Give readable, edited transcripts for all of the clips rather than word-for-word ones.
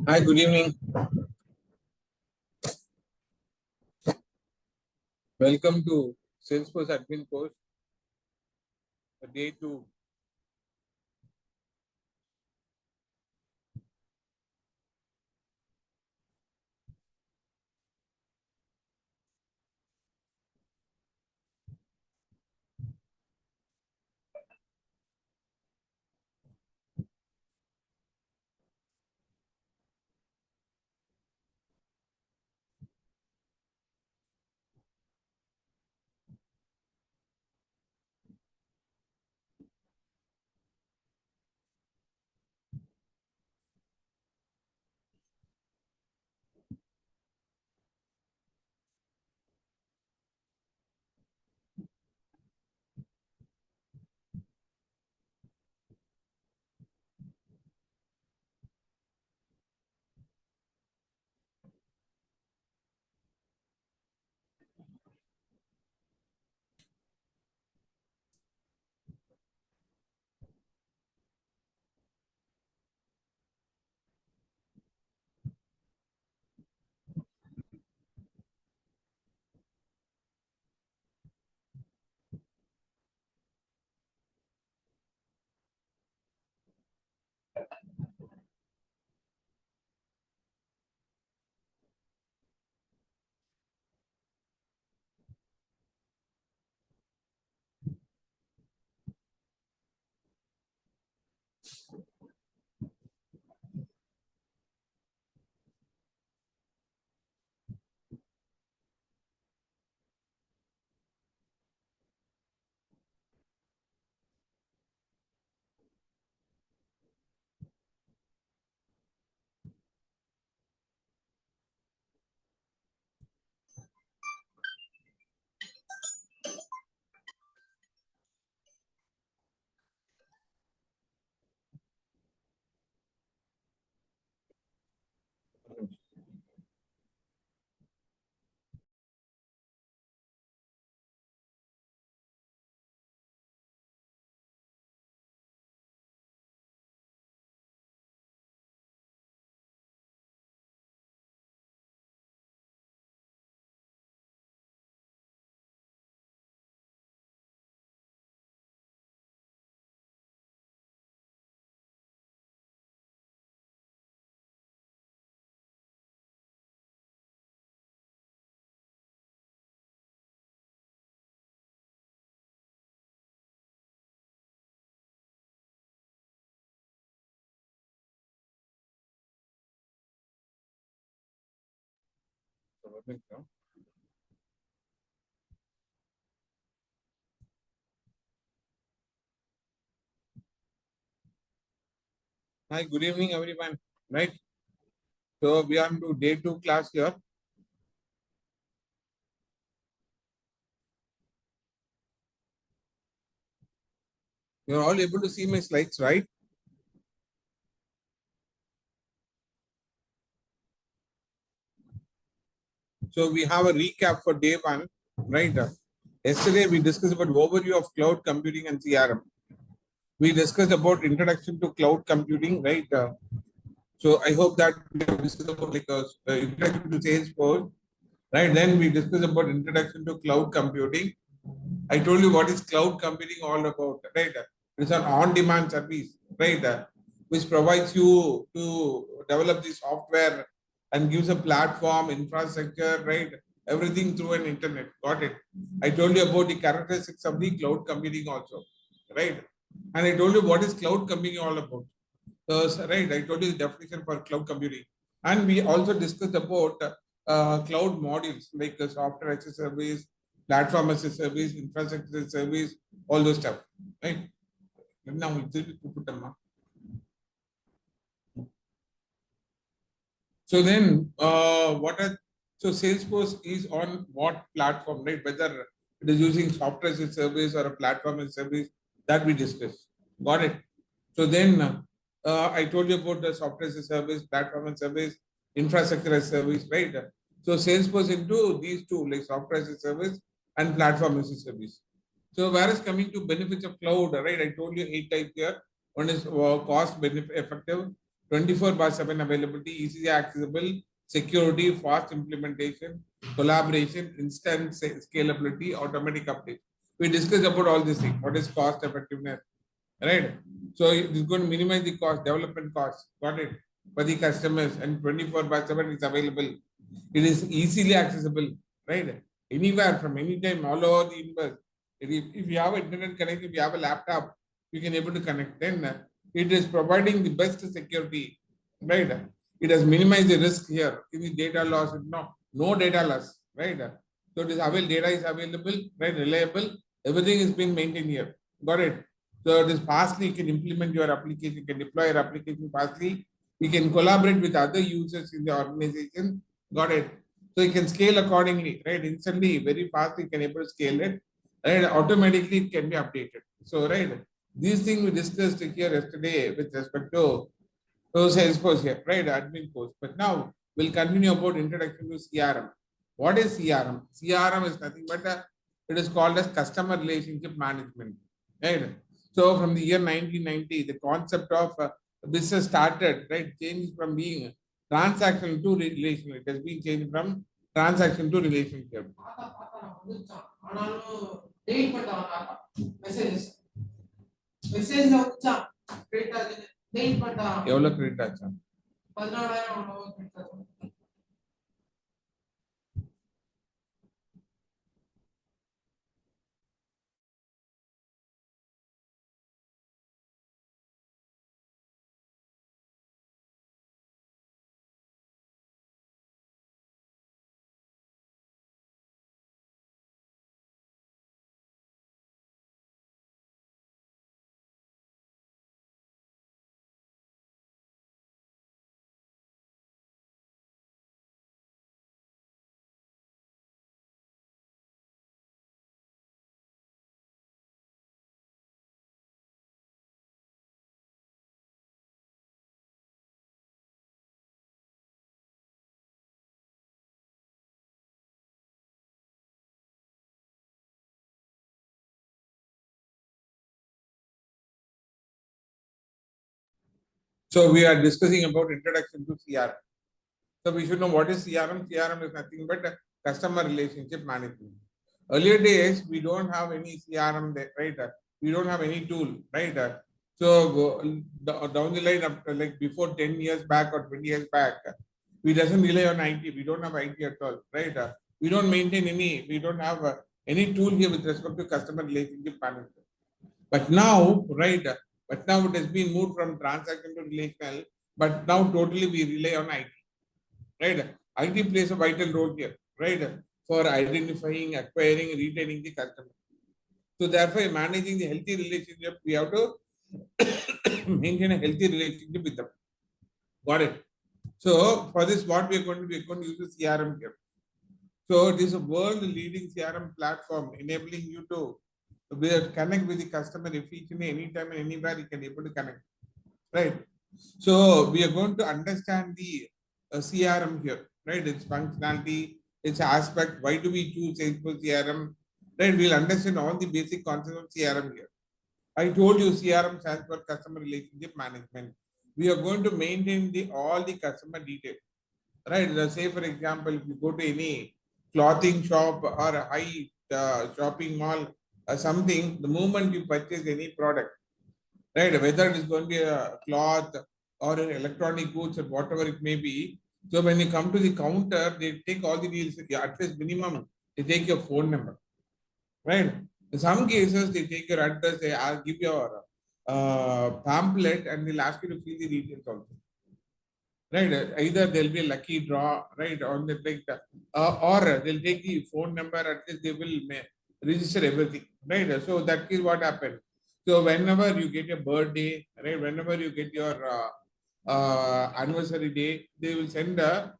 Hi, good evening. Welcome to Salesforce admin course, day 2. Hi, good evening, everyone. Right. So we are to day 2 class here. You're all able to see my slides, right? So we have a recap for day 1, right? Yesterday we discussed about overview of cloud computing and CRM. We discussed about introduction to cloud computing, right? So I hope that we have discussed about like introduction to Salesforce, right? Then we discussed about introduction to cloud computing. I told you what is cloud computing all about, right? It's an on-demand service, right? Which provides you to develop the software and gives a platform, infrastructure, right? Everything through an internet. Got it? I told you about the characteristics of the cloud computing also, right? And I told you what is cloud computing all about. So, right, I told you the definition for cloud computing. And we also discussed about cloud modules like software as a service, platform as a service, infrastructure as a service, all those stuff. Right? Now we put them up. So then, what are so Salesforce is on what platform, right? Whether it is using software as a service or a platform as a service, that we discussed. Got it? So then I told you about the software as a service, platform as a service, infrastructure as a service, right? So Salesforce into these two, like software as a service and platform as a service. So whereas coming to benefits of cloud, right? I told you 8 types here. One is cost benefit effective, 24/7 availability, easily accessible, security, fast implementation, collaboration, instant scalability, automatic update. We discussed about all these things. What is cost effectiveness, right? So it is going to minimize the cost, development cost. Got it? For the customers, and 24/7 is available. It is easily accessible, right? Anywhere from anytime, all over the universe. If you have an internet connection, if you have a laptop, you can able to connect. Then it is providing the best security, right? It has minimized the risk here. In the data loss, no data loss, right? So it is available, data is available, right? Reliable. Everything is being maintained here. Got it? So it is fastly, you can implement your application, you can deploy your application fastly. You can collaborate with other users in the organization. Got it? So you can scale accordingly, right? Instantly, very fast, you can able to scale it. Right? Automatically, it can be updated. So, right, these things we discussed here yesterday with respect to Salesforce here, right? Admin course. But now we'll continue about introduction to CRM. What is CRM? CRM is nothing but it is called as customer relationship management, right? So from the year 1990, the concept of business started, right? Changed from being transactional to relational. It has been changed from transaction to relationship. எவ்வளவு credit ஆச்சா? 14,000 So we are discussing about introduction to CRM. So we should know what is CRM. CRM is nothing but customer relationship management. Earlier days, we don't have any CRM there, right? We don't have any tool, right? So down the line, up like before 10 years back or 20 years back, we doesn't rely on IT. We don't have IT at all, right? We don't maintain any, we don't have any tool here with respect to customer relationship management. But now, right? But now it has been moved from transaction to relational. But now totally we rely on IT, right? IT plays a vital role here, right? For identifying, acquiring, retaining the customer. So therefore, managing the healthy relationship, we have to maintain a healthy relationship with them. Got it? So for this, what we are going to do, we are going to use the CRM here. So it is a world-leading CRM platform enabling you to connect with the customer efficiently anytime and anywhere you can able to connect, right? So we are going to understand the CRM here, right? Its functionality, its aspect. Why do we choose Salesforce CRM? Right? We'll understand all the basic concepts of CRM here. I told you CRM stands for customer relationship management. We are going to maintain all the customer details, right? Say for example, if you go to any clothing shop or a high shopping mall or something, the moment you purchase any product, right? Whether it is going to be a cloth or an electronic goods or whatever it may be. So when you come to the counter, they take all the deals, at least minimum, they take your phone number, right? In some cases, they take your address, they give your pamphlet and they'll ask you to fill the details also. Right? Either there'll be a lucky draw, right? On the like, or they'll take the phone number, at least they will register everything, right? So that is what happened. So whenever you get a birthday, right? Whenever you get your anniversary day, they will send a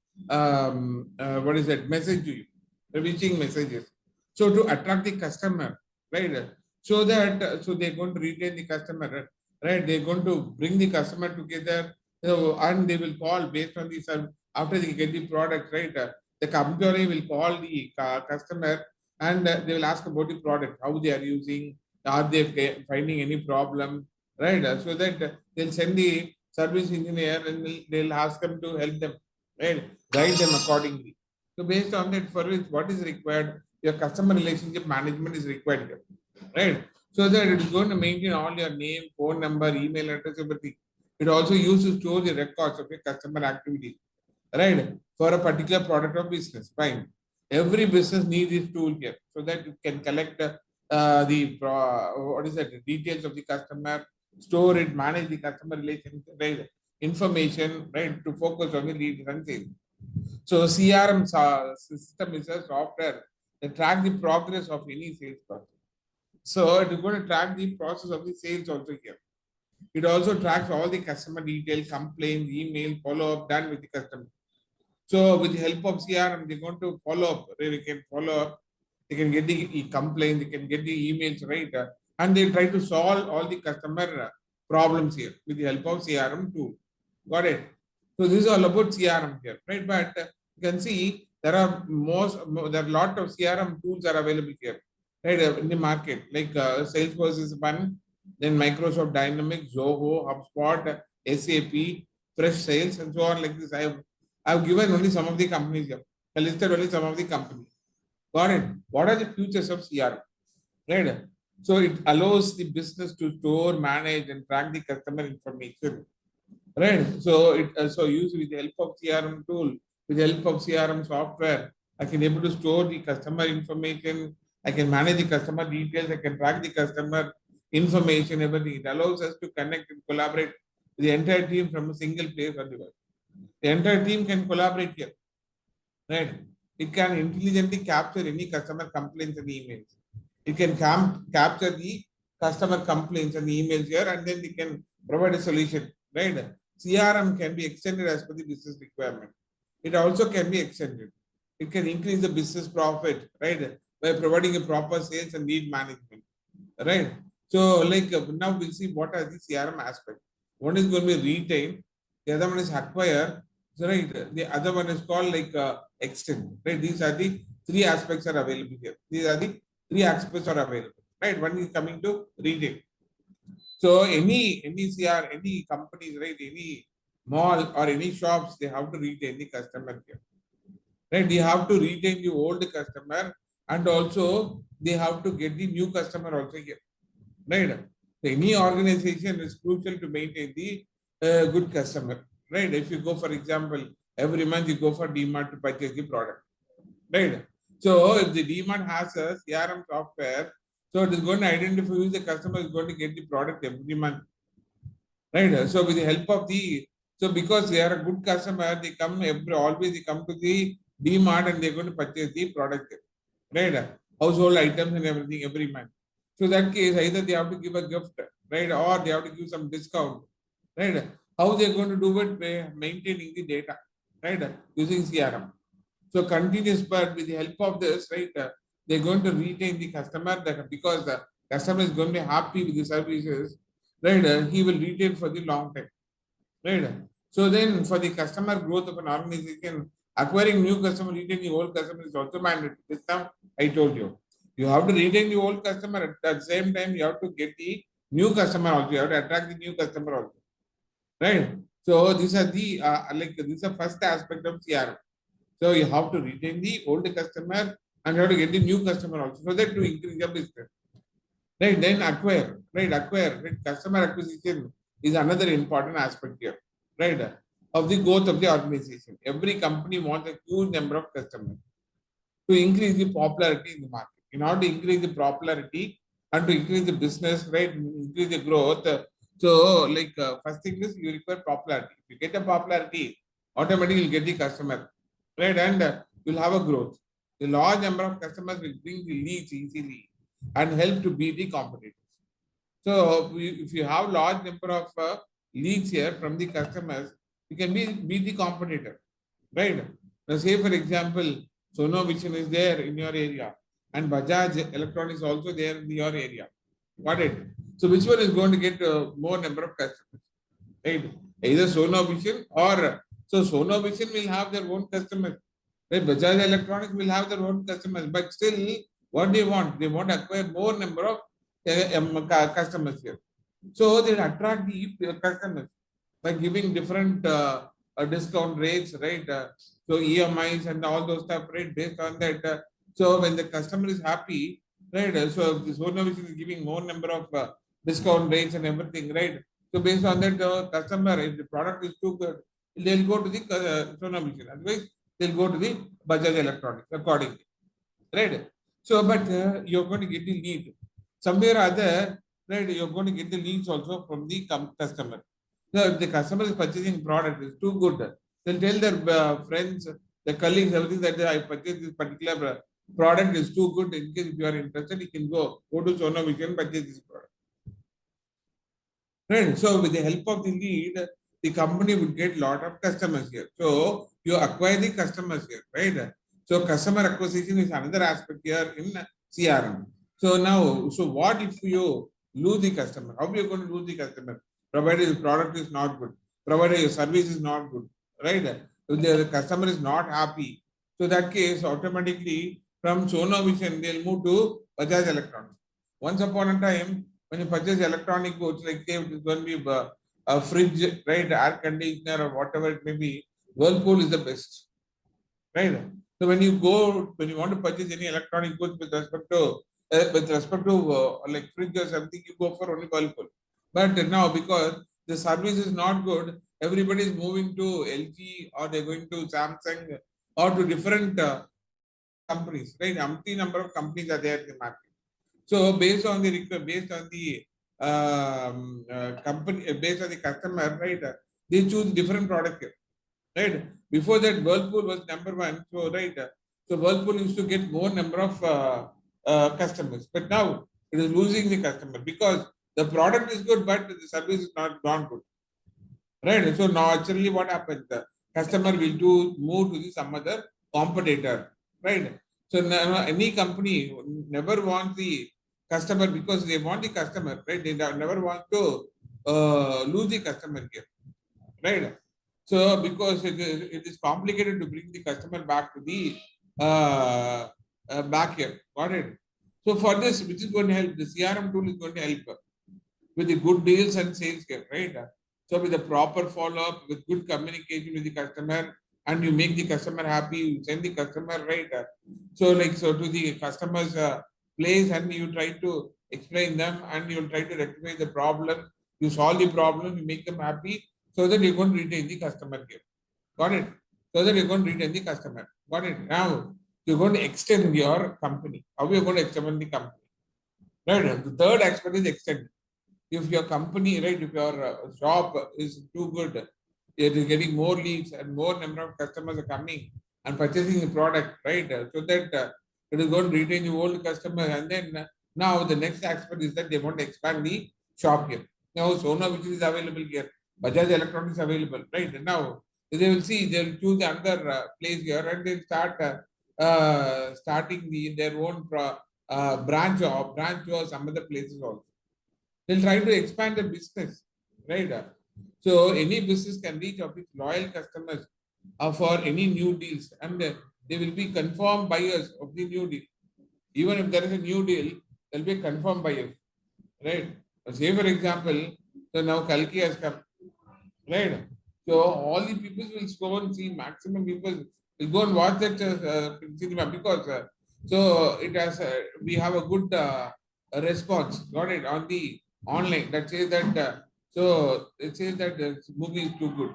what is that message to you, wishing messages. So to attract the customer, right? So that so they're going to retain the customer, right? They're going to bring the customer together. So, and they will call based on this after they get the product, right? The company will call the customer and they will ask about the product, how they are using, are they finding any problem, right? So that they'll send the service engineer, and they'll ask them to help them, right? Guide them accordingly. So based on that, for which what is required, your customer relationship management is required here, right? So that it is going to maintain all your name, phone number, email address, everything. It also uses to store the records of your customer activity, right? For a particular product or business, fine. Every business needs this tool here so that it can collect what is that, the details of the customer, store it, manage the customer relationship, right? Information, right? To focus on the lead and sales. So CRM system is a software that track the progress of any sales process. So it is going to track the process of the sales also here. It also tracks all the customer details, complaints, email, follow-up done with the customer. So with the help of CRM, they're going to follow up. They can follow up. They can get the complaints. They can get the emails right, and they try to solve all the customer problems here with the help of CRM tool. Got it? So this is all about CRM here, right? But you can see there are there are a lot of CRM tools are available here, right, in the market. Like Salesforce is one, then Microsoft Dynamics, Zoho, HubSpot, SAP, Fresh Sales, and so on like this. I've given only some of the companies here. I listed only some of the companies. Got it? What are the features of CRM? Right? So it allows the business to store, manage, and track the customer information. Right? So it also used with the help of CRM tool, with the help of CRM software, I can able to store the customer information. I can manage the customer details. I can track the customer information, everything. It allows us to connect and collaborate with the entire team from a single place or device. The entire team can collaborate here, right? It can intelligently capture any customer complaints and emails. It can capture the customer complaints and emails here, and then it can provide a solution, right? CRM can be extended as per the business requirement. It also can be extended. It can increase the business profit, right? By providing a proper sales and lead management, right? So, like now we'll see what are the CRM aspects. One is going to be retain, the other one is acquire, so right. The other one is called like extend, right? These are the three aspects are available here. These are the three aspects are available, right? One is coming to retain. So any CR, any companies, right? Any mall or any shops, they have to retain the customer here, right? They have to retain the old customer, and also they have to get the new customer also here, right? So any organization is crucial to maintain the good customer, right? If you go, for example, every month you go for DMart to purchase the product, right? So if the DMart has a CRM software, so it is going to identify who the customer is going to get the product every month, right? So with the help of so because they are a good customer, they come always they come to the DMart and they're going to purchase the product, right? Household items and everything every month. So that case, either they have to give a gift, right, or they have to give some discount, right? How they're going to do it by maintaining the data, right, using CRM. So continuous, but with the help of this, right, they're going to retain the customer that because the customer is going to be happy with the services, right? He will retain for the long time, right? So then for the customer growth of an organization, acquiring new customer, retaining the old customer is also mandatory. This time I told you. You have to retain the old customer. At the same time, you have to get the new customer also. You have to attract the new customer also, right? So these are the this is the first aspect of CRM. So you have to retain the old customer and you have to get the new customer also, so that to increase your business. Right, then acquire, right? Acquire, right? Customer acquisition is another important aspect here, right? Of the growth of the organization. Every company wants a huge number of customers to increase the popularity in the market. In order to increase the popularity and to increase the business, right? Increase the growth. So, like first thing is you require popularity. If you get a popularity, automatically you'll get the customer, right? And you'll have a growth. The large number of customers will bring the leads easily and help to beat the competitors. So if you have large number of leads here from the customers, you can beat the competitor, right? Now say for example, Sono Vision is there in your area and Bajaj Electronics also there in your area. Got it? So which one is going to get more number of customers, right? Either Sono Vision or so Sono Vision will have their own customers. Right? Bajaj Electronics will have their own customers, but still, what they want? They want to acquire more number of customers here. So they attract the customers, by giving different discount rates, right? So EMIs and all those stuff, right? Based on that, so when the customer is happy, right? So this one which is giving more number of discount rates and everything, right? So based on that, the customer, if the product is too good, they'll go to the Sona Vision. Otherwise, they'll go to the Bajaj Electronics accordingly, right? So, but you're going to get the lead somewhere or other, right? You're going to get the leads also from the customer. So, if the customer is purchasing product is too good, they'll tell their friends, their colleagues, everything that I purchased this particular product is too good. In case if you are interested, you can go to Sona Vision, purchase this product. Right. So with the help of the lead, the company would get lot of customers here. So you acquire the customers here, right? So customer acquisition is another aspect here in CRM. So now, so what if you lose the customer? How are you going to lose the customer? Provided the product is not good, provided your service is not good, right? If the customer is not happy, so that case automatically from Sona Vision they'll move to Bajaj Electronics. Once upon a time, when you purchase electronic goods, like say it is going to be a fridge, right, air conditioner or whatever it may be, Whirlpool is the best, right? So when you go, when you want to purchase any electronic goods with respect to like fridge or something, you go for only Whirlpool. But now because the service is not good, everybody is moving to LG or they're going to Samsung or to different companies, right? Umpty number of companies are there in the market. So based on the company, based on the customer, right? They choose different product here, right? Before that, Whirlpool was number one. So right, so Whirlpool used to get more number of customers, but now it is losing the customer because the product is good, but the service is not good, right? So now actually what happens? The customer will move to the some other competitor, right? So now any company never wants the customer because they want the customer, right? They never want to lose the customer here, right? So because it is complicated to bring the customer back to the back here, got it? So for this, which is going to help, the CRM tool is going to help with the good deals and sales here, right? So with the proper follow-up, with good communication with the customer, and you make the customer happy, you send the customer, right? So like, so to the customer's place and you try to explain them and you try to rectify the problem, you solve the problem, you make them happy, so that you're going to retain the customer here. Got it? So that you're going to retain the customer. Got it? Now, you're going to extend your company. How are you going to extend the company? Right? The third aspect is extend. If your company, right, if your shop is too good, it is getting more leads and more number of customers are coming and purchasing the product, right? So that it is going to retain the old customer. And then now the next aspect is that they want to expand the shop here. Now Sona, which is available here, Bajaj Electronics available, right? And now they will see, they will choose another place here and they'll start starting their own branch or some other places also. They'll try to expand the business, right? So any business can reach of its loyal customers for any new deals, and they will be confirmed buyers of the new deal. Even if there is a new deal, there'll be confirmed buyers, right? Say for example, so now Kalki has come, right? So all the people will go and see, maximum people will go and watch that cinema because so it has we have a good response, got it, on the online that says that so it says that the movie is too good,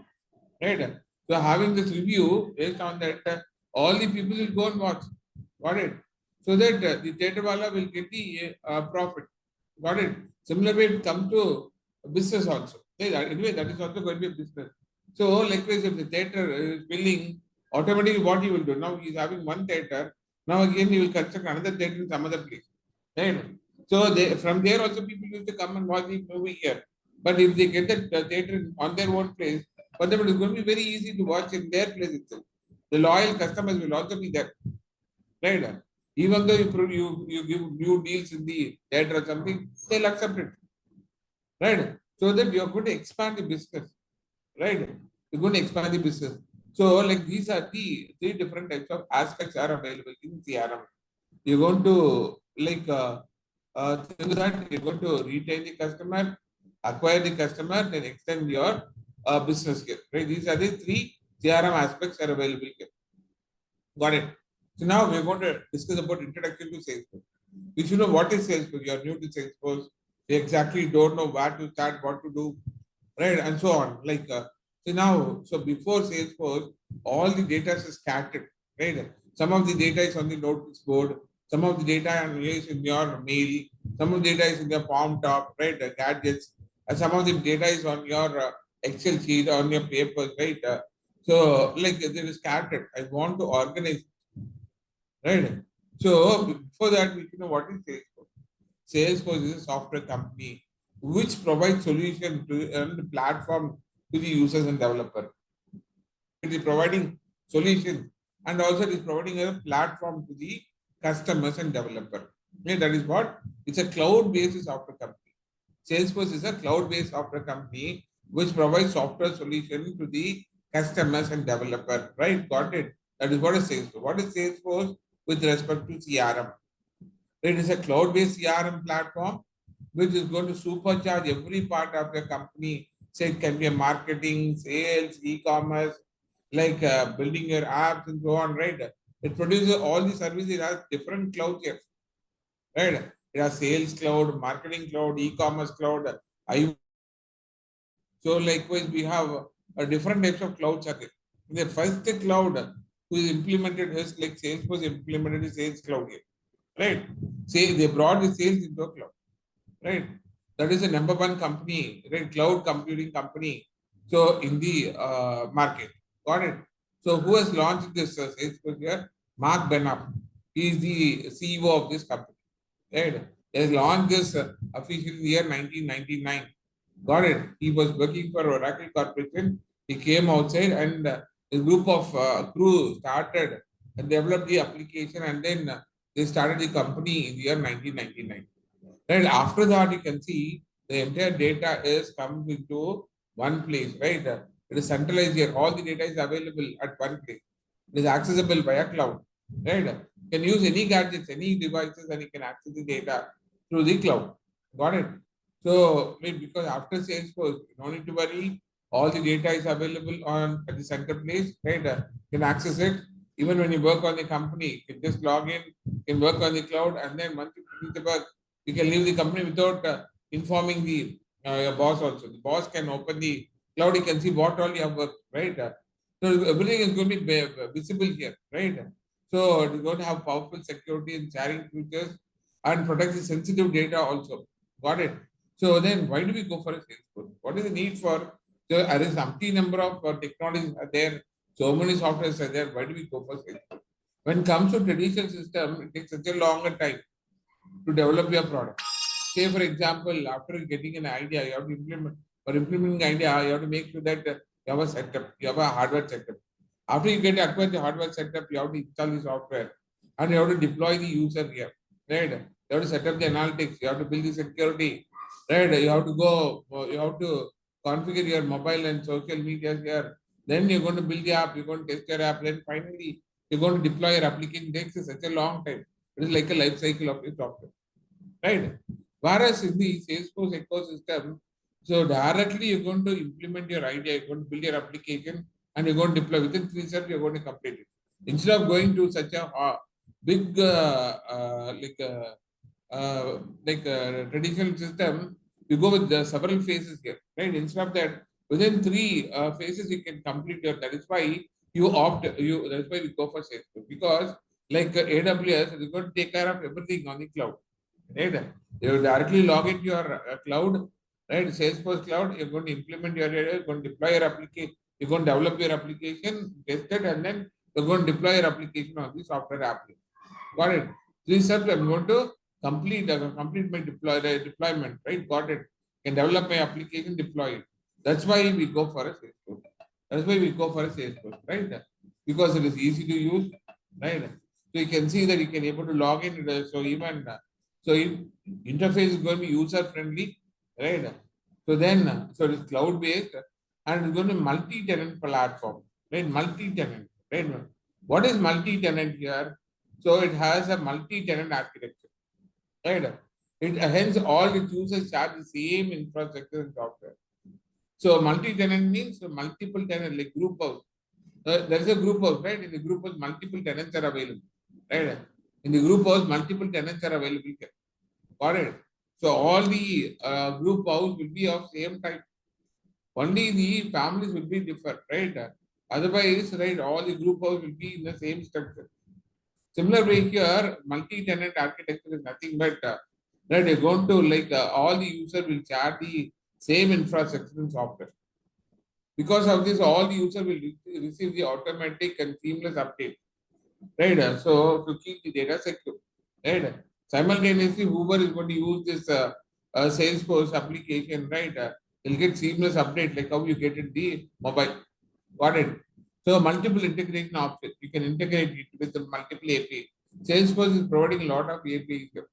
right? So having this review based on that, all the people will go and watch, got it? So that the theatre wala will get the profit, got it? Similar way it come to business also. Anyway, that is also going to be a business. So likewise, if the theatre is billing, automatically what he will do? Now he is having one theatre. Now again he will construct another theatre in some other place. Right? So they, from there also people used to come and watch the movie here. But if they get the theatre on their own place, for them it is going to be very easy to watch in their place itself. The loyal customers will also be there. Right? Even though you give new deals in the theatre or something, they'll accept it. Right? So that you're going to expand the business. Right? You're going to expand the business. So like these are the three different types of aspects are available in CRM. You're going to like through that you're going to retain the customer, acquire the customer, then extend your business here, right? These are the three CRM aspects are available here. Got it. So now we're going to discuss about introduction to Salesforce. You should know what is Salesforce. You are new to Salesforce. You exactly don't know where to start, what to do, right, and so on. So before Salesforce, all the data is scattered, right? Some of the data is on the notice board, some of the data is in your mail, some of the data is in your palm top, right? The gadgets, and some of the data is on your Excel sheet, on your papers, right? So like it is scattered. I want to organize, right? So before that, we know what is Salesforce. Salesforce is a software company which provides solution to and platform to the users and developer. It is providing solution and also it is providing a platform to the customers and developer. Okay, that is what it's a cloud-based software company. Salesforce is a cloud-based software company which provides software solution to the customers and developer. Right? Got it. That is what is Salesforce. What is Salesforce with respect to CRM? It is a cloud-based CRM platform which is going to supercharge every part of your company. Say it can be a marketing, sales, e-commerce, building your apps and so on, right? It produces all the services. It has different clouds here, right? It has sales cloud, marketing cloud, e-commerce cloud. I so likewise we have a different types of clouds are there. The first cloud who is implemented is like Salesforce implemented the sales cloud here, right? Say they brought the sales into a cloud, right? That is the number one company, right? Cloud computing company. So in the market, got it. So who has launched this Salesforce here? Mark Benioff. He is the CEO of this company, right? He has launched this officially in the year 1999. Got it. He was working for Oracle Corporation. He came outside and a group of crew started and developed the application and then they started the company in the year 1999. Right after that, you can see the entire data is come into one place, right? It is centralized here. All the data is available at one place. It is accessible via cloud, right? You can use any gadgets, any devices, and you can access the data through the cloud. Got it? So, because after Salesforce, you don't need to worry. All the data is available on at the center place, right? You can access it. Even when you work on the company, you can just log in, you can work on the cloud, and then once you finish the work, you can leave the company without informing the your boss also. The boss can open the cloud, you can see what all you have worked, right? So everything is going to be visible here, right? So it is going to have powerful security and sharing features and protect the sensitive data also. Got it? So then why do we go for a Salesforce? What is the need for? So there is umpteen number of technologies are there. So many softwares are there. Why do we go for Salesforce? When it comes to traditional system, it takes such a longer time to develop your product. Say, for example, after getting an idea, you have to implement, for implementing idea, you have to make sure that you have a setup, you have a hardware setup. After you get acquired the hardware setup, you have to install the software and you have to deploy the user here. Right? You have to set up the analytics, you have to build the security. Right? You have to go, you have to configure your mobile and social media here. Then you're going to build the app, you're going to test your app, then finally you're going to deploy your application. It takes such a long time. It is like a life cycle of your software, right? Whereas in the Salesforce ecosystem, so directly you're going to implement your idea, you're going to build your application, and you're going to deploy within 3 steps. You're going to complete it instead of going to such a big traditional system. You go with the several phases here, right? Instead of that, within three phases you can complete your. That is why you opt. You that's why we go for Salesforce because AWS is going to take care of everything on the cloud, right? You directly log into your cloud, right? Salesforce cloud. You're going to implement your area. You're going to deploy your application. You're going to develop your application, test it, and then you're going to deploy your application on the software app. Got it? 3 steps. I'm going to complete my deployment, right? Got it? Can develop my application, deploy it. That's why we go for a Salesforce. That's why we go for a Salesforce, right? Because it is easy to use, right? So you can see that you can able to log in. So even so, interface is going to be user friendly, right? So then, so it is cloud based and it's going to be multi-tenant platform, right? Multi-tenant, right? What is multi-tenant here? So it has a multi-tenant architecture, right? It hence all its users share the same infrastructure and software. So multi-tenant means multiple tenant, like group house. There is a group house, right? In the group house, multiple tenants are available, right? In the group house, multiple tenants are available. Got it? So all the group house will be of same type. Only the families will be different, right? Otherwise, right, all the group house will be in the same structure. Similar way here, multi-tenant architecture is nothing but right. You're going to like all the user will share the same infrastructure and software. Because of this, all the user will receive the automatic and seamless update, right? So to keep the data secure, right? Simultaneously, whoever is going to use this Salesforce application, right? Will get seamless update like how you get it the mobile. Got it? So multiple integration options. You can integrate it with the multiple API. Salesforce is providing a lot of APIs here,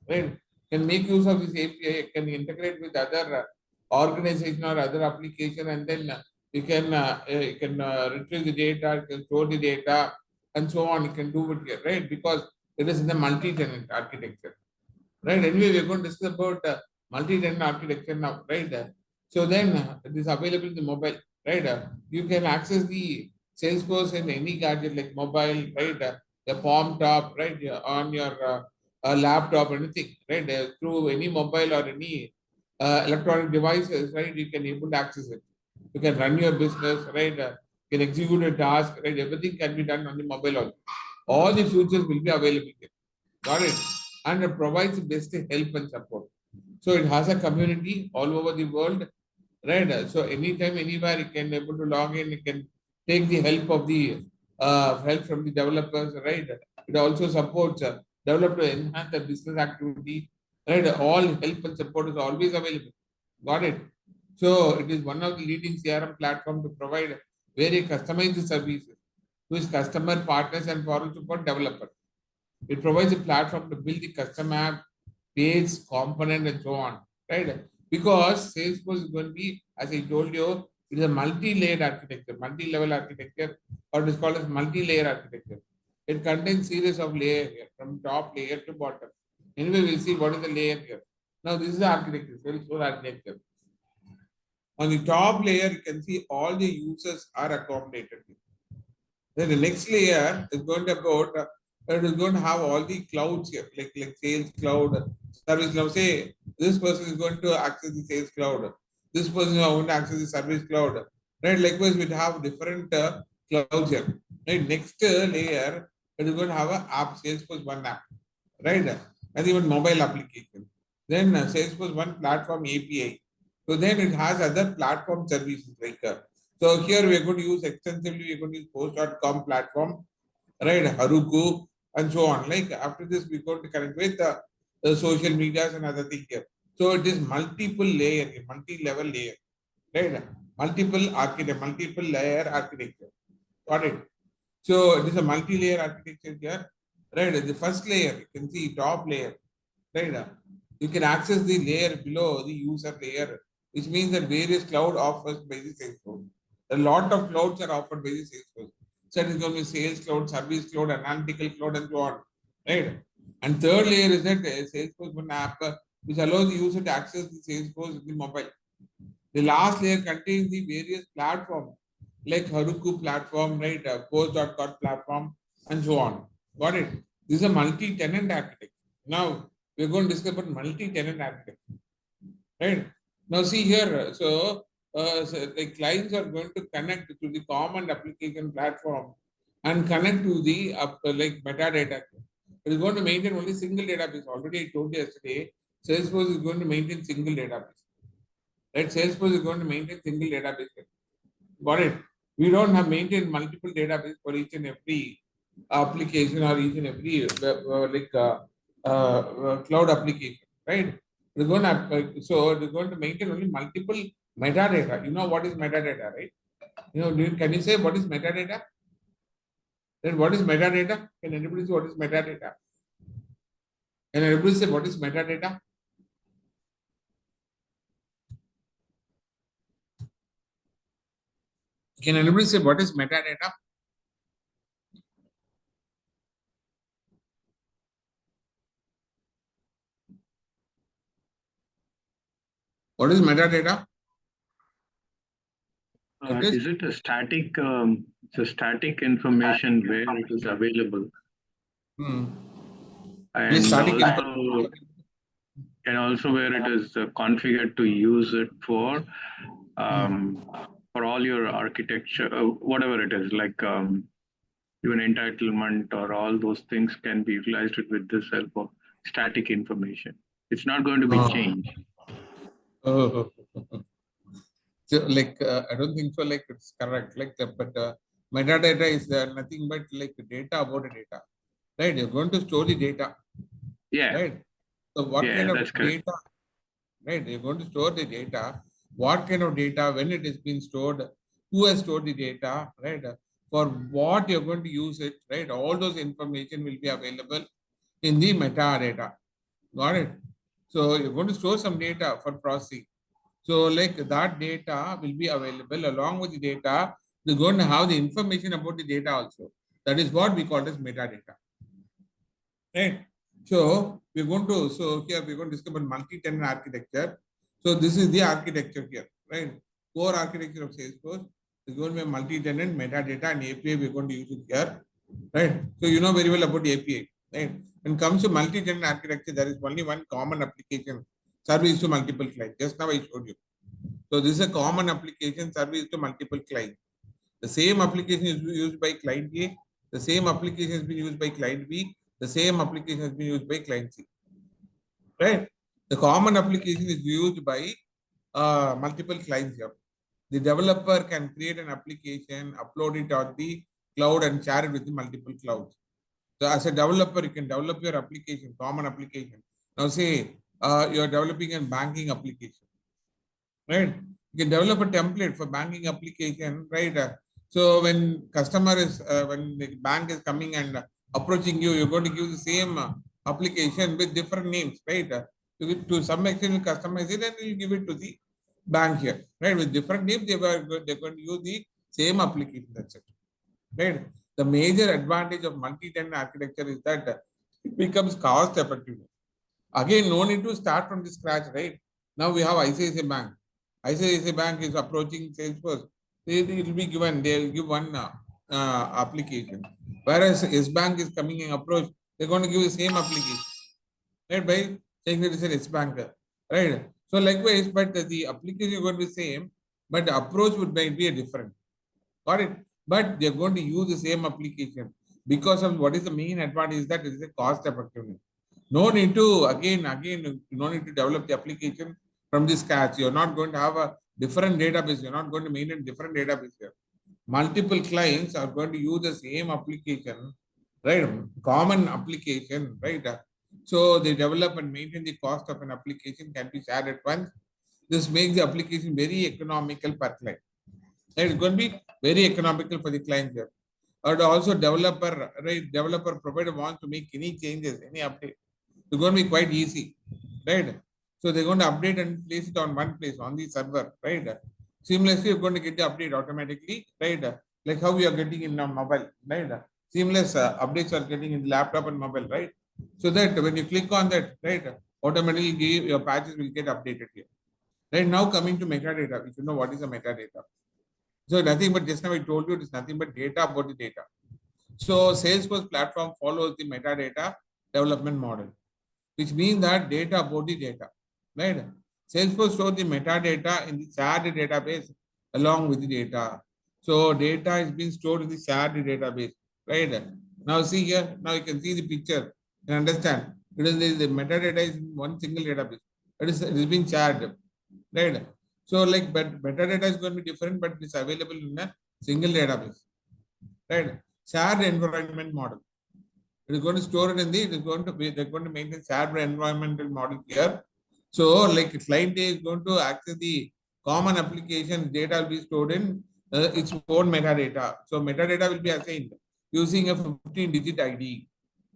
right? Can make use of this API, can integrate with other organization or other application, and then you can retrieve the data, you can store the data, and so on. You can do it here, right? Because it is in the multi-tenant architecture. Right. Anyway, we're going to discuss about multi-tenant architecture now, right? So then it is available in the mobile, right? You can access the Salesforce in any gadget like mobile, right? The palm top, right? On your laptop, anything, right? Through any mobile or any electronic devices, right? You can able to access it. You can run your business, right? You can execute a task, right? Everything can be done on the mobile also. All the features will be available here. Got it? And it provides best help and support. So it has a community all over the world, right? So anytime, anywhere, you can able to log in. You can take the help from the developers, right? It also supports develop to enhance the business activity, right? All help and support is always available. Got it? So it is one of the leading CRM platform to provide very customized services to its customer partners and foreign support developers. It provides a platform to build the custom app, page, component, and so on. Right? Because Salesforce is going to be, as I told you, it is a multi-layered architecture, multi-level architecture, or it is called as multi-layer architecture. It contains series of layers here, from top layer to bottom. Anyway, we'll see what is the layer here. Now, this is the architecture, Salesforce architecture. On the top layer, you can see all the users are accommodated. Then the next layer is going to about it is going to have all the clouds here, like sales cloud, service cloud. Say this person is going to access the sales cloud. This person is going to access the service cloud. Right? Likewise, we have different clouds here. Right? Next layer, it is going to have a app, Salesforce one app, right? And even mobile application. Then Salesforce one platform API. So then it has other platform services like so here we are going to use extensively, we are going to use post.com platform, right? Haruku and so on. Like after this, we're going to connect with the social medias and other things here. So it is multiple layer, multi-level layer, right? Multiple architecture, multiple layer architecture. Got it? So it is a multi-layer architecture here, right? The first layer, you can see top layer, right? You can access the layer below the user layer, which means that various cloud offers by the Salesforce. A lot of clouds are offered by the Salesforce. So it is going to be sales cloud, service cloud, analytical cloud, and so on, right? And third layer is that Salesforce one app which allows the user to access the Salesforce in the mobile. The last layer contains the various platforms like Haruku platform, right? Post.com platform, and so on. Got it? This is a multi-tenant architecture. Now we're going to discuss about multi-tenant architecture, right? Now see here, so the clients are going to connect to the common application platform and connect to the like metadata. It is going to maintain only single database. Already I told you yesterday, Salesforce is going to maintain single database. Right? Salesforce is going to maintain single database. Got it? We don't have maintained multiple database for each and every application or each and every cloud application, right? We're going to so we're going to maintain only multiple metadata. You know what is metadata, right? You know, can you say what is metadata? Then what is metadata? Can anybody say what is metadata? Can everybody say what is metadata? Can anybody say what is metadata? What is metadata? Is it a static? It's a static information where it is available, Hmm. and Static also where it is configured to use it for all your architecture, whatever it is, like even entitlement or all those things can be utilized with this help of static information. It's not going to be changed. Oh, so like I don't think so. Like it's correct. Like that, but metadata is nothing but like data about the data, right? You're going to store the data, Yeah, right? So what yeah, kind of that's correct. data, right? You're going to store the data. What kind of data? When it is being stored? Who has stored the data, right? For what you're going to use it, right? All those information will be available in the metadata. Got it? So you're going to store some data for processing. So like that data will be available along with the data. You're going to have the information about the data also. That is what we call as metadata. Right? So we're going to, so here we're going to discuss about multi-tenant architecture. So this is the architecture here, right? Core architecture of Salesforce is going to be a multi-tenant metadata and API. We're going to use it here, right? So you know very well about the API, right? When it comes to multi-tenant architecture, there is only one common application service to multiple clients. Just now I showed you. So this is a common application service to multiple clients. The same application is used by client A, the same application has been used by client B, the same application has been used by client C. Right? The common application is used by multiple clients here. The developer can create an application, upload it on the cloud and share it with the multiple clouds. So as a developer, you can develop your application, common application. Now say you're developing a banking application, right? You can develop a template for banking application, right? So when customer is, when the bank is coming and approaching you, you're going to give the same application with different names, right? To some extent, you customize it and you give it to the bank here, right? With different names, they're going to use the same application. That's it, right? The major advantage of multi-tenant architecture is that it becomes cost effective. Again, no need to start from the scratch, right? Now we have ICICI Bank. ICICI Bank is approaching Salesforce. It will be given, they'll give one application. Whereas S Bank is coming and approach, they're going to give the same application, right? By saying that it's an S Bank, right? So likewise, but the application is going to be same, but the approach would be a different. Got it? But they're going to use the same application because of what is the main advantage is that it is a cost effectiveness. No need to no need to develop the application from the scratch. You're not going to have a different database. You're not going to maintain different database here. Multiple clients are going to use the same application, right? Common application, right? So they develop and maintain the cost of an application can be shared at once. This makes the application very economical per client. It's going to be very economical for the client here. And also developer, right? Developer provider wants to make any changes, any update. It's going to be quite easy, right? So they're going to update and place it on one place on the server, right? Seamlessly, you're going to get the update automatically, right? Like how we are getting in on mobile, right? Seamless updates are getting in the laptop and mobile, right? So that when you click on that, right, automatically your patches will get updated here. Right now, coming to metadata, we should know what is a metadata. So nothing but just now I told you it is nothing but data about the data. So Salesforce platform follows the metadata development model, which means that data about the data, right? Salesforce stores the metadata in the shared database along with the data. So data is being stored in the shared database, right? Now see here, now you can see the picture and understand. It is the metadata is in one single database. It is being shared, right? So like but metadata is going to be different, but it's available in a single database, right? Shared environment model. It is going to store it in the, it is going to be, they're going to maintain shared environmental model here. So like client A is going to access the common application data will be stored in its own metadata. So metadata will be assigned using a 15-digit ID,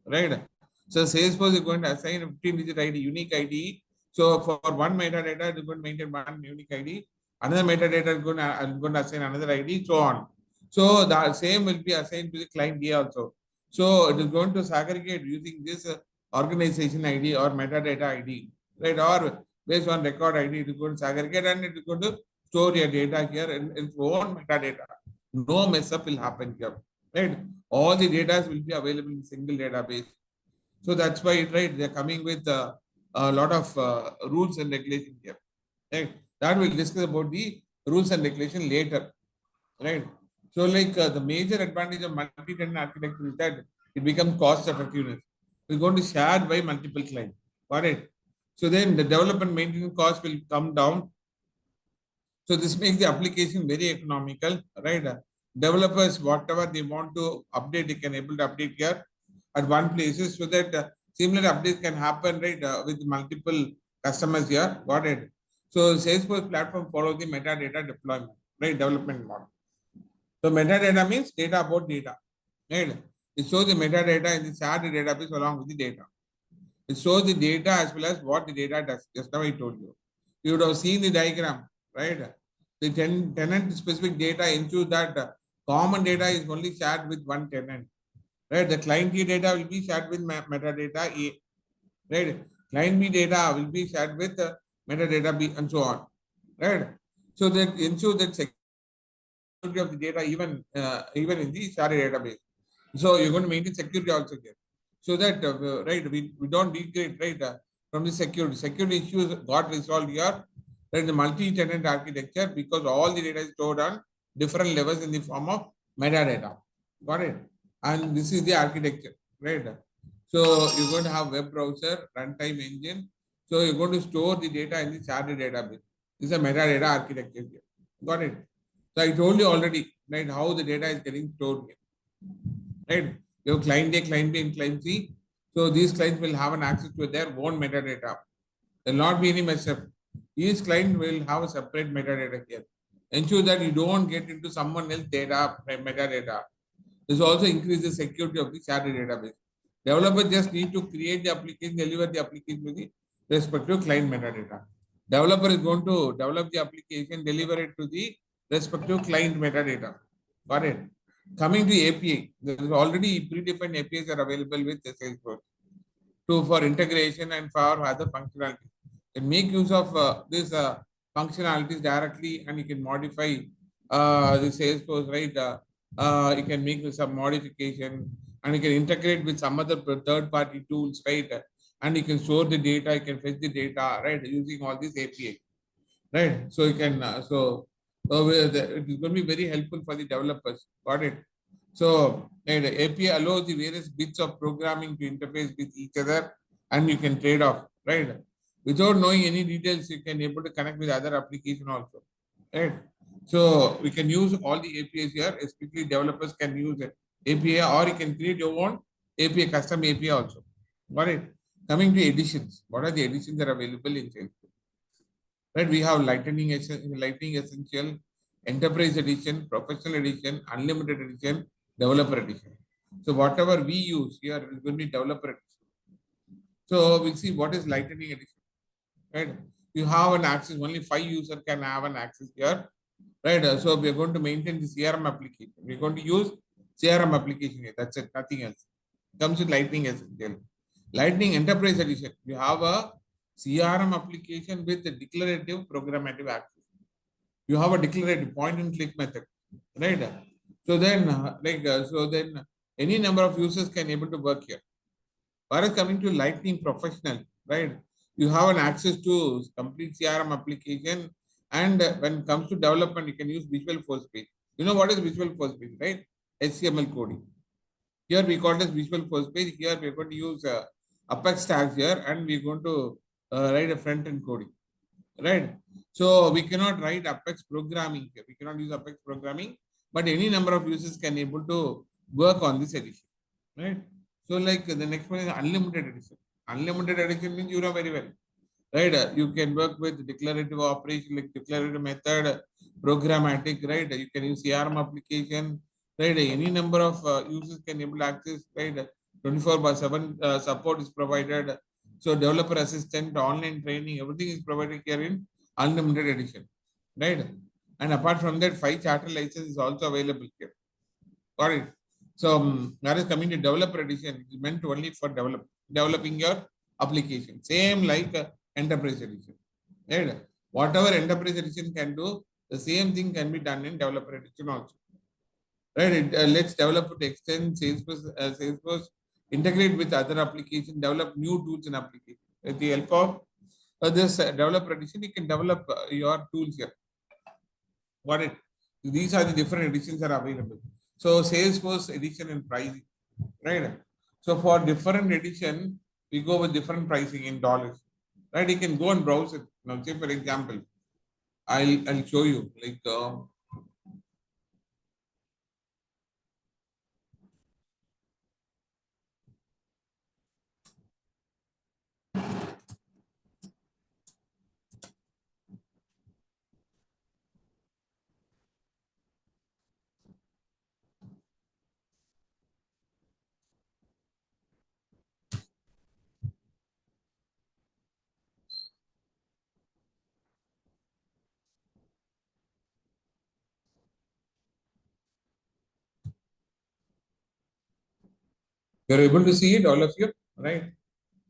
right? So Salesforce is going to assign a 15-digit ID, unique ID. So for one metadata, it is going to maintain one unique ID. Another metadata is going to assign another ID, so on. So the same will be assigned to the client A also. So it is going to segregate using this organization ID or metadata ID, right? Or based on record ID, it is going to segregate and it is going to store your data here and its own metadata. No mess up will happen here, right? All the data will be available in single database. So that's why, right, they're coming with a lot of rules and regulations here, right? That we'll discuss about the rules and regulation later, right? So like the major advantage of multi-tenant architecture is that it becomes cost effectiveness. We're going to share by multiple clients, got it? So then the development maintenance cost will come down. So this makes the application very economical, right? Developers, whatever they want to update, they can able to update here at one places so that similar updates can happen, right, with multiple customers here. Got it? So Salesforce platform follows the metadata deployment, right? Development model. So metadata means data about data, right? It shows the metadata in the shared database along with the data. It shows the data as well as what the data does. Just now I told you. You would have seen the diagram, right? The tenant specific data ensures that common data is only shared with one tenant, right? The client key data will be shared with metadata A, right? Client B data will be shared with metadata B and so on, right? So that ensure that security of the data even in the shared database. So you're going to maintain security also here. So that, right, we don't degrade, right, from the security. Security issues got resolved here, right, the multi-tenant architecture because all the data is stored on different levels in the form of metadata. Got it? And this is the architecture, right? So you're going to have web browser, runtime engine. So you're going to store the data in the shared database. This is a metadata architecture here. Got it? So I told you already, right, how the data is getting stored here, right? You have client A, client B, and client C. So these clients will have an access to their own metadata. There will not be any mess up. Each client will have a separate metadata here. Ensure that you don't get into someone else's data, metadata. This also increases security of the shared database. Developers just need to create the application, deliver the application to the respective client metadata. Developer is going to develop the application, deliver it to the respective client metadata. Got it? Coming to API, there is already predefined APIs are available with the Salesforce for integration and for other functionalities. You can make use of these functionalities directly, and you can modify the Salesforce, right? You can make some modification, and you can integrate with some other third-party tools, right? And you can store the data, you can fetch the data, right? Using all these API, right? So you can it is going to be very helpful for the developers. Got it? So and API allows the various bits of programming to interface with each other, and you can trade off, right? Without knowing any details, you can able to connect with other application also, right? So we can use all the APIs here, especially developers can use API, or you can create your own API, custom API also. Got it? Coming to editions, what are the editions that are available in Salesforce? Right, we have lightning essential, enterprise edition, professional edition, unlimited edition, developer edition. So whatever we use here is going to be developer edition. So we'll see what is lightning edition. Right, you have an access, only 5 users can have an access here. Right, so we are going to maintain the CRM application. We're going to use CRM application here. That's it, nothing else. Comes with lightning essential. Lightning enterprise edition. You have a CRM application with a declarative programmatic access. You have a declarative point and click method, right? So then, any number of users can able to work here. Whereas coming to Lightning Professional, right? You have an access to complete CRM application, and when it comes to development, you can use Visual Force page. You know what is Visual Force page, right? HTML coding. Here we call this Visual Force page. Here we are going to use Apex tags here, and we're going to write a front end coding, right? So we cannot write Apex programming here. We cannot use Apex programming, but any number of users can able to work on this edition, right? So like the next one is unlimited edition. Unlimited edition means you know very well, right? You can work with declarative operation like declarative method, programmatic, right? You can use CRM application, right? Any number of users can able to access, right? 24/7 support is provided. So developer assistant, online training, everything is provided here in unlimited edition, right? And apart from that, 5 charter license is also available here. Got it? So that is coming to developer edition. It's meant only for developing your application. Same like enterprise edition, right? Whatever enterprise edition can do, The same thing can be done in developer edition also. Right? Let's develop to extend Salesforce, integrate with other applications, develop new tools and applications. With the help of this developer edition, you can develop your tools here. Got it? These are the different editions that are available. So Salesforce edition and pricing, right? So for different edition, we go with different pricing in dollars, right? You can go and browse it. Now, say for example, I'll show you like you're able to see it, all of you, right?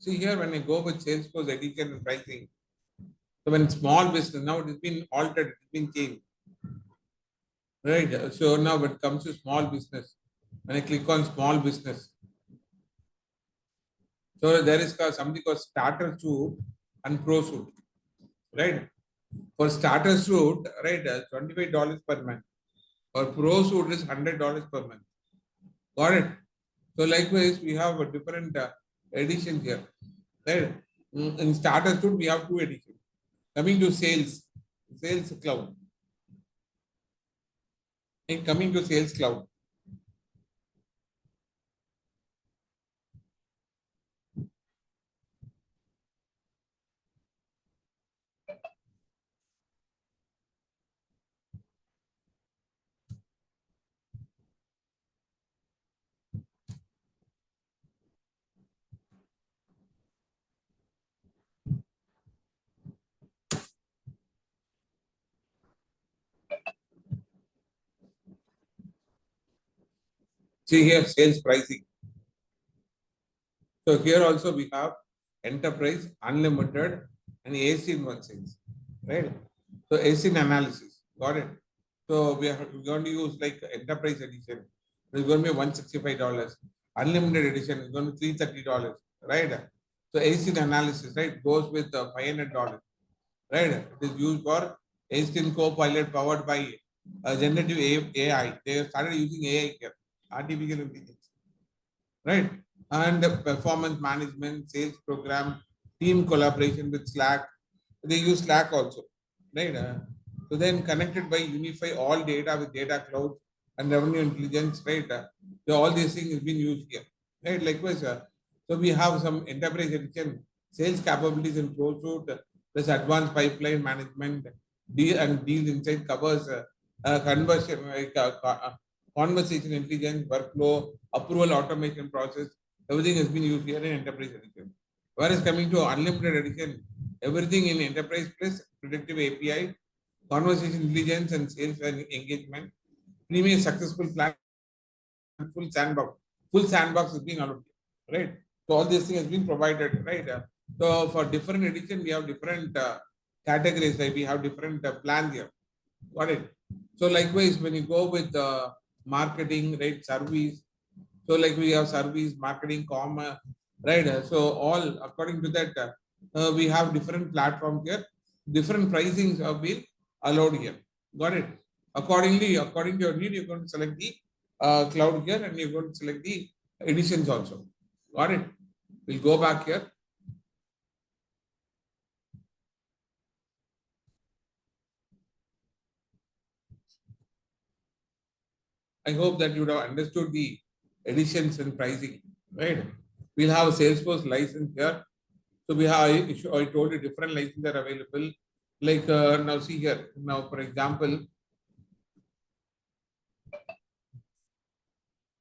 See here when I go with Salesforce edition and pricing. So when small business now it has been altered, it's been changed, right? So now when it comes to small business, when I click on small business, so there is something called starter suite and pro suite, right? For starter suite, right, $25 per month. For pro suite is $100 per month. Got it? So likewise, we have a different edition here, right? In starter suite, we have two editions. Coming to sales cloud. In coming to sales cloud, see here sales pricing. So here also we have enterprise, unlimited, and AC in one sense, right? So AC analysis, got it. So we're going to use like enterprise edition. It's going to be $165. Unlimited edition is going to be $330, right? So AC analysis, right, goes with $500, right? It is used for AC Copilot powered by generative AI. They started using AI here, artificial intelligence, right? And performance management, sales program, team collaboration with Slack. They use Slack also, right? So then connected by unify all data with data cloud and revenue intelligence, right? So all these things is being used here, right? Likewise, so we have some enterprise edition, sales capabilities in ProSuite, plus advanced pipeline management, deal insight covers conversion, conversation intelligence, workflow, approval automation process, everything has been used here in enterprise edition. Whereas coming to unlimited edition, everything in enterprise plus predictive API, conversation intelligence and sales and engagement, premium successful plan, full sandbox. Full sandbox is being allowed, right? So all these things has been provided, right? So for different edition, we have different categories, right? We have different plans here. Got it? So likewise, when you go with marketing, right, service, so like we have service, marketing, commerce, right? So all according to that, we have different platforms here. Different pricings have been allowed here. Got it? Accordingly, according to your need, you're going to select the cloud here and you're going to select the editions also. Got it? We'll go back here. I hope that you would have understood the editions and pricing, right? We'll have a Salesforce license here. So we have, I told you different licenses are available. Like now see here, now for example,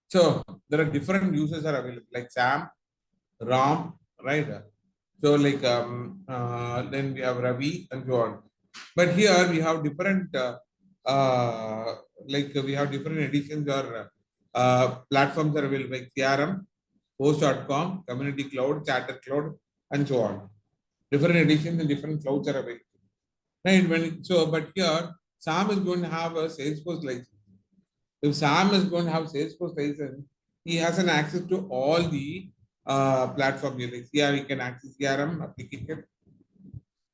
so there are different uses are available like SAM, RAM, right? So like then we have Ravi and so on. But here we have different like we have different editions or platforms are available like CRM, Post.com, Community Cloud, Chatter Cloud, and so on. Different editions and different clouds are available. Right? When so, but here Sam is going to have a Salesforce license. If Sam is going to have Salesforce license, he has an access to all the platform. Like here, he can access CRM application,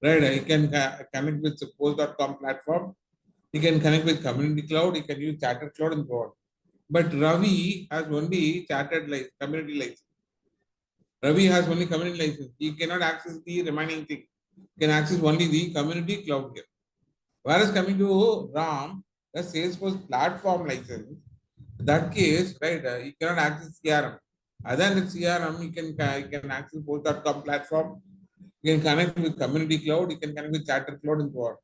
right? He can connect with suppose.com platform. He can connect with community cloud. He can use Chatter cloud and so on. But Ravi has only Chattered license, community license. Ravi has only community license. He cannot access the remaining thing. He can access only the community cloud here. Whereas coming to Ram, the Salesforce platform license, that case, right, you cannot access CRM. Other than CRM, you can access both.com platform. You can connect with community cloud. You can connect with Chatter cloud and so on.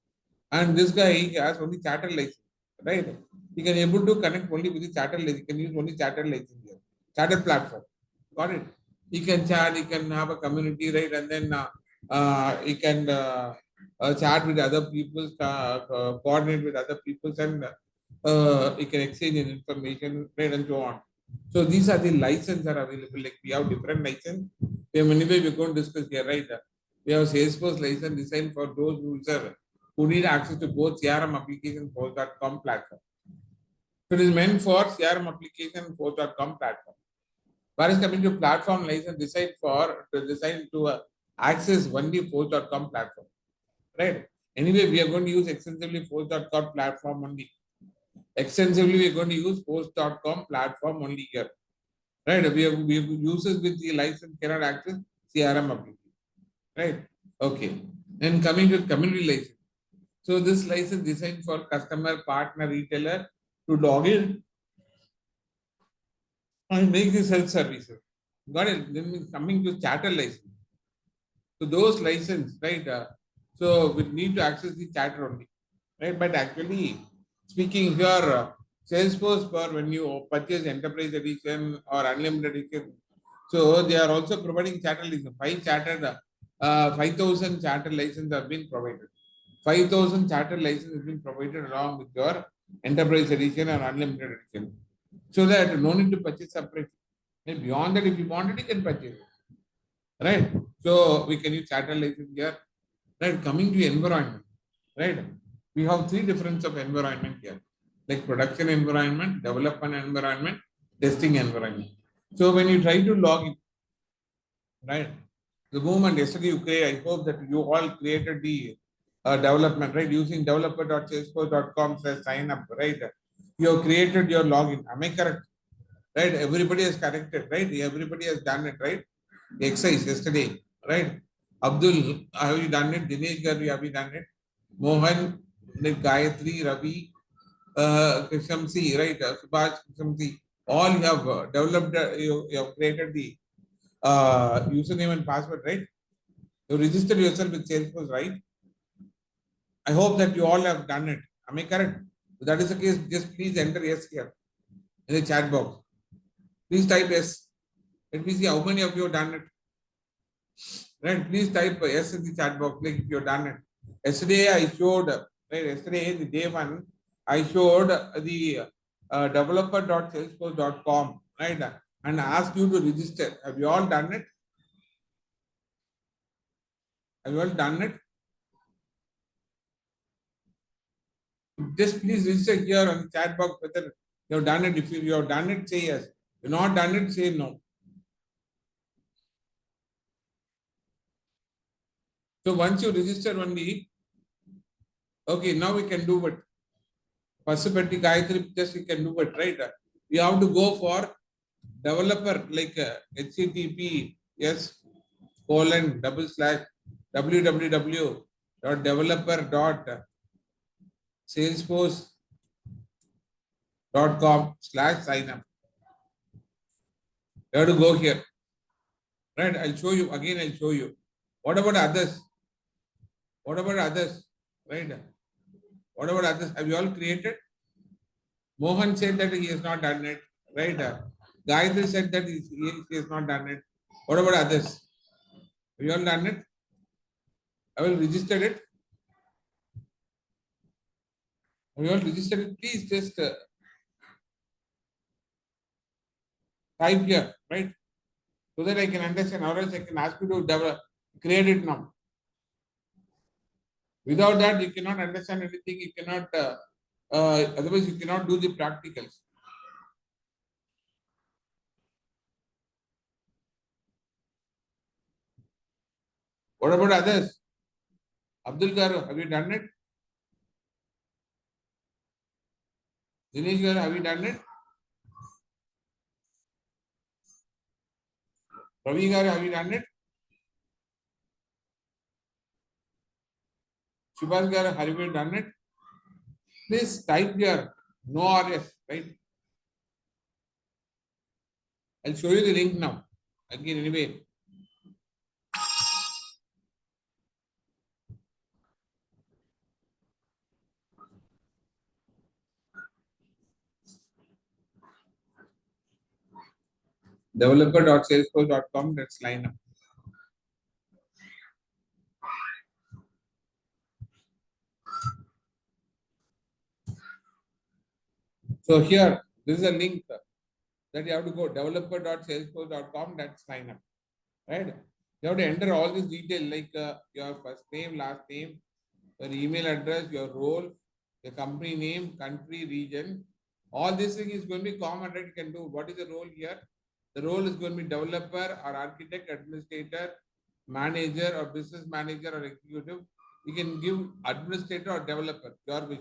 And this guy he has only Chatter license, right? He can able to connect only with the Chatter license. He can use only Chatter license here, Chatter platform. Got it? He can chat. He can have a community, right? And then he can chat with other people, coordinate with other people, and you can exchange information, right, and so on. So these are the licenses are available. Like we have different license. We have anyway we're going to discuss here, right? We have Salesforce license designed for those users who need access to both CRM application Force.com platform. So it is meant for CRM application Force.com platform. Whereas coming to platform license designed to access only Force.com platform, right? Anyway, we are going to use extensively Force.com platform only. Extensively, we are going to use Force.com platform only here, right? We have users with the license cannot access CRM application, right? Okay. Then coming to community license. So this license designed for customer, partner, retailer to log in and make the self services. Got it? Then coming to Chatter license. So those license, right? So we need to access the Chatter only, right? But actually, speaking here, Salesforce for when you purchase enterprise edition or unlimited edition, so they are also providing Chatter license. 5,000 Chatter license have been provided. 5,000 Chatter license has been provided along with your enterprise edition or unlimited edition, so that no need to purchase separately. And beyond that, if you want it, you can purchase it, right? So we can use Chatter license here. Right, coming to environment, right? We have three different of environment here, like production environment, development environment, testing environment. So when you try to log in, right? The moment yesterday you create, I hope that you all created the development, right? Using developer.salesforce.com/sign up, right? You have created your login. Am I correct? Right? Everybody has connected, right? Everybody has done it, right? The exercise yesterday, right? Abdul, have you done it? Dinesh Garvi, have you done it? Mohan, Gayatri, Ravi, Krishamsi, right? Subhash, Krishamsi, all you have developed, you have created the username and password, right? You registered yourself with Salesforce, right? I hope that you all have done it. Am I correct? If that is the case, just please enter yes here in the chat box. Please type yes. Let me see how many of you have done it. Right? Please type yes in the chat box like if you have done it. Yesterday I showed, right? Yesterday, the day one, I showed the developer.salesforce.com, right? And asked you to register. Have you all done it? Have you all done it? Just please register here on the chat box whether you have done it. If you have done it, say yes. If you have not done it, say no. So once you register only, okay, now we can do it. Pasupati Gayatri, just you can do it, right? We have to go for developer like https://www.developer.salesforce.com/sign up. You have to go here, right? I'll show you again. I'll show you. What about others? What about others? Right? What about others? Have you all created? Mohan said that he has not done it, right? Gayatri said that he has not done it. What about others? Have you all done it? I will register it. Have you all registered it? Please just type here, right? So that I can understand, or else I can ask you to develop, create it now. Without that, you cannot understand anything. You cannot, otherwise you cannot do the practicals. What about others? Abdul Garu, have you done it? Dinesh Garu, have you done it? Ravi Garu, have you done it? Subhash Garu, have you done it? Please type here, no RS, right? I'll show you the link now. Again, anyway. Developer.salesforce.com, that's line up. So here, this is a link that you have to go developer.salesforce.com, that's line up. Right? You have to enter all this detail like your first name, last name, your email address, your role, the company name, country, region. All this thing is going to be common, right? You can do. What is the role here? The role is going to be developer or architect, administrator, manager or business manager or executive. You can give administrator or developer, your wish.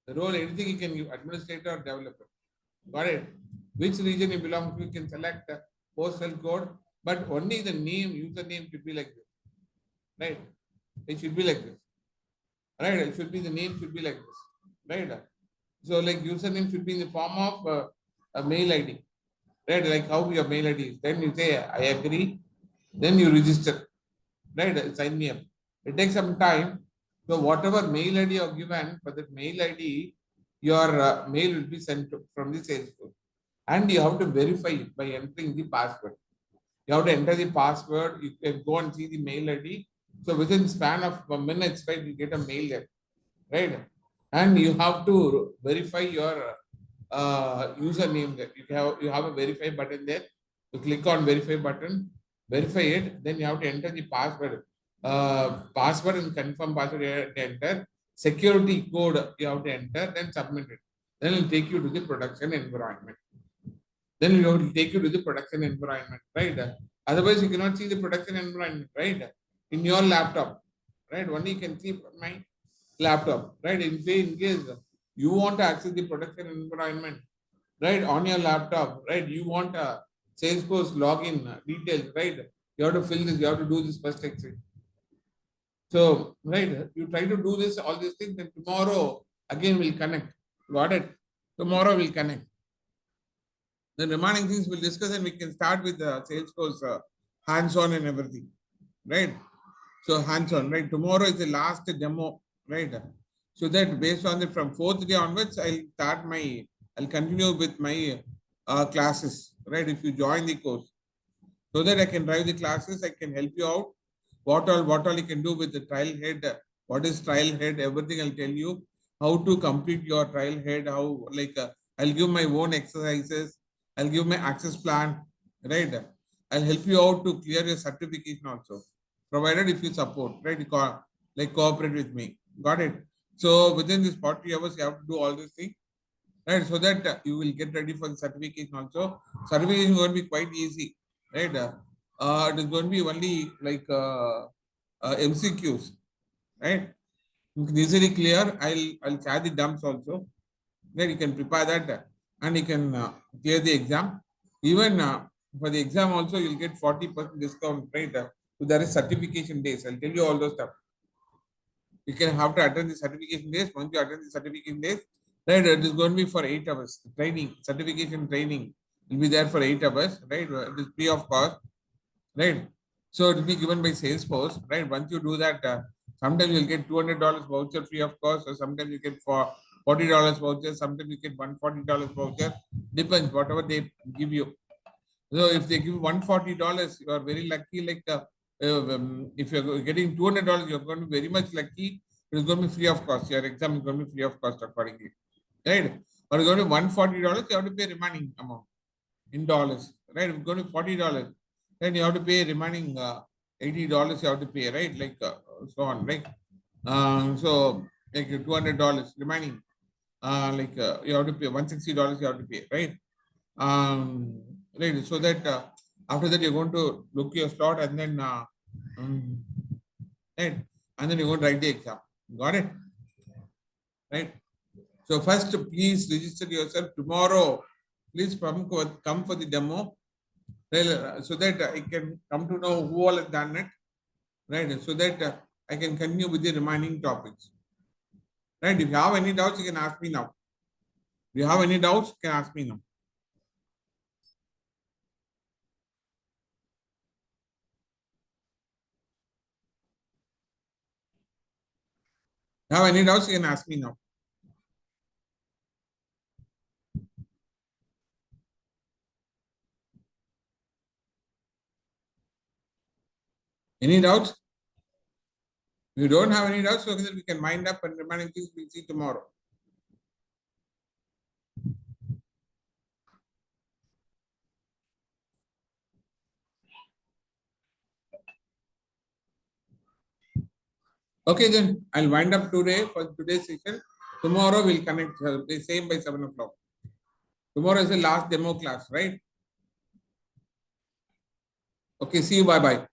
The role, anything you can give, administrator or developer. Got it? Which region you belong to, you can select the postal code, but only the name, username should be like this. Right? It should be like this. Right? It should be the name should be like this. Right? So like username should be in the form of a mail ID. Right? Like how your mail ID is. Then you say I agree. Then you register. Right? Sign me up. It takes some time. So whatever mail ID you have given for that mail ID, your mail will be sent from the Salesforce. And you have to verify it by entering the password. You have to enter the password. You can go and see the mail ID. So within span of minutes, right, you get a mail there, right? And you have to verify your username there. You have a verify button there. You click on verify button, verify it. Then you have to enter the password. Password and confirm password you have to enter. Security code you have to enter. Then submit it. Then it will take you to the production environment. Then it will take you to the production environment, right? Otherwise, you cannot see the production environment, right? In your laptop, right? Only you can see from my laptop, right? In case you want to access the production environment, right, on your laptop, right? You want a Salesforce login details, right? You have to fill this, you have to do this first exit. So, right, you try to do this, all these things, and tomorrow again we'll connect. Got it? Tomorrow we'll connect. The remaining things we'll discuss and we can start with the Salesforce hands-on and everything, right? So hands-on, right? Tomorrow is the last demo, right? So that based on the from fourth day onwards, I'll continue with my classes, right? If you join the course, so that I can drive the classes, I can help you out. What all you can do with the trial head, what is trial head, everything I'll tell you, how to complete your trial head, how like I'll give my own exercises, I'll give my access plan, right? I'll help you out to clear your certification also, provided if you support, right? Like cooperate with me. Got it? So within this 40 hours, you have to do all these things, right? So that you will get ready for the certification also. Certification is going to be quite easy, right? It is going to be only like MCQs, right? You can easily clear. I'll share the dumps also. Then you can prepare that and you can clear the exam. Even for the exam also, you'll get 40% discount, right? So there is certification days. I'll tell you all those stuff. You can have to attend the certification days. Once you attend the certification days, right, it is going to be for 8 hours. Training, certification training will be there for 8 hours, right? It is free of cost, right? So it will be given by Salesforce, right? Once you do that, sometimes you'll get $200 voucher free of cost, or sometimes you get for $40 voucher, sometimes you get $140 voucher. Depends, whatever they give you. So if they give $140, you are very lucky. Like if you're getting $200, you're going to be very much lucky. It is going to be free of cost. Your exam is going to be free of cost accordingly, right? Or it's going to be $140, you have to pay remaining amount in dollars, right? If it's going to be $40, then you have to pay remaining $80. You have to pay, right? Like so on, right? So like $200 remaining. You have to pay $160 you have to pay, right? Right. So that after that you're going to look your slot and then um, right, and then you're going to write the exam. Got it? Right. So first, please register yourself tomorrow. Please come for the demo, right, so that I can come to know who all has done it, right? So that I can continue with the remaining topics. Right. If you have any doubts, you can ask me now. If you have any doubts, you can ask me now. If you have any doubts, you can ask me now. Any doubts? If you don't have any doubts, so we can wind up and remaining things we'll see tomorrow. Okay, then I'll wind up today for today's session. Tomorrow we'll connect the same by 7 o'clock. Tomorrow is the last demo class, right? Okay, see you. Bye bye.